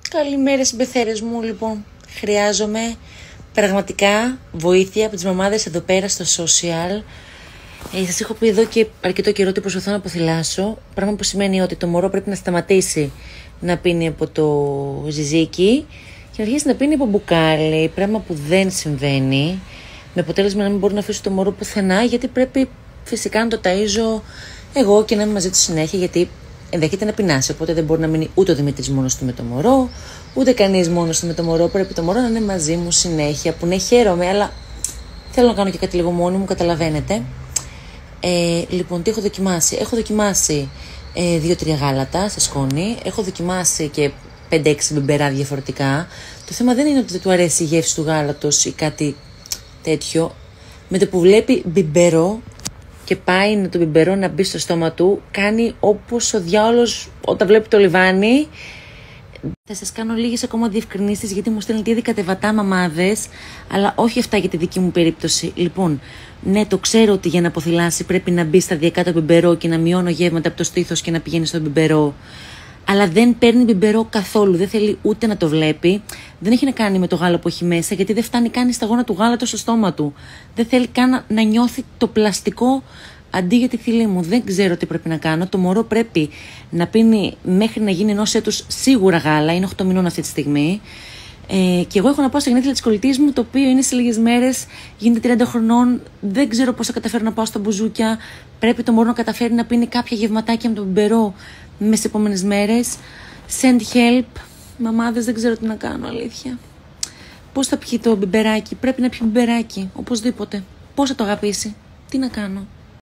Καλημέρα συμπεθέρες μου. Λοιπόν, χρειάζομαι πραγματικά βοήθεια από τις μαμάδες εδώ πέρα στο social. Σας έχω πει εδώ και αρκετό καιρό ότι προσπαθώ να αποθυλάσω, πράγμα που σημαίνει ότι το μωρό πρέπει να σταματήσει να πίνει από το ζυζίκι και να αρχίσει να πίνει από μπουκάλι, πράγμα που δεν συμβαίνει, με αποτέλεσμα να μην μπορώ να αφήσω το μωρό πουθενά, γιατί πρέπει φυσικά να το ταΐζω εγώ και να είμαι μαζί του συνέχεια, γιατί ενδέχεται να πεινάσει. Οπότε δεν μπορεί να μείνει ούτε ο Δημήτρης μόνος του με το μωρό, ούτε κανείς μόνος του με το μωρό. Πρέπει το μωρό να είναι μαζί μου συνέχεια. Που ναι, χαίρομαι, αλλά θέλω να κάνω και κάτι λίγο μόνη μου, καταλαβαίνετε. Λοιπόν, τι έχω δοκιμάσει? Έχω δοκιμάσει 2-3 γάλατα σε σκόνη. Έχω δοκιμάσει και 5-6 μπιμπερά διαφορετικά. Το θέμα δεν είναι ότι δεν του αρέσει η γεύση του γάλατος ή κάτι τέτοιο. Με το που βλέπει μπιμπερό και πάει το μπιμπερό να μπει στο στόμα του, κάνει όπως ο διάολος όταν βλέπει το λιβάνι. Θα σας κάνω λίγες ακόμα διευκρινήσεις, γιατί μου στέλνετε ήδη κατεβατά μαμάδες, αλλά όχι αυτά για τη δική μου περίπτωση. Λοιπόν, ναι, το ξέρω ότι για να αποθυλάσει πρέπει να μπει σταδιακά το μπιμπερό και να μειώνω γεύματα από το στήθος και να πηγαίνει στο μπιμπερό. Αλλά δεν παίρνει μπιμπερό καθόλου, δεν θέλει ούτε να το βλέπει. Δεν έχει να κάνει με το γάλα που έχει μέσα, γιατί δεν φτάνει καν η σταγόνα του γάλατος στο στόμα του. Δεν θέλει καν να νιώθει το πλαστικό αντί για τη θηλή μου. Δεν ξέρω τι πρέπει να κάνω. Το μωρό πρέπει να πίνει μέχρι να γίνει ενός έτους σίγουρα γάλα. Είναι 8 μηνών αυτή τη στιγμή. Και εγώ έχω να πάω στα γενέθλια της κολλητής μου, το οποίο είναι σε λίγες μέρες, γίνεται 30 χρονών. Δεν ξέρω πώς θα καταφέρω να πάω στα μπουζούκια. Πρέπει το μωρό να καταφέρει να πίνει κάποια γευματάκια με τον μπιμπερό μέσα στις επόμενες μέρες. Send help. Μαμάδες, δεν ξέρω τι να κάνω, αλήθεια. Πώς θα πιει το μπιμπεράκι? Πρέπει να πιει μπιμπεράκι, οπωσδήποτε. Πώς θα το αγαπήσει? Τι να κάνω?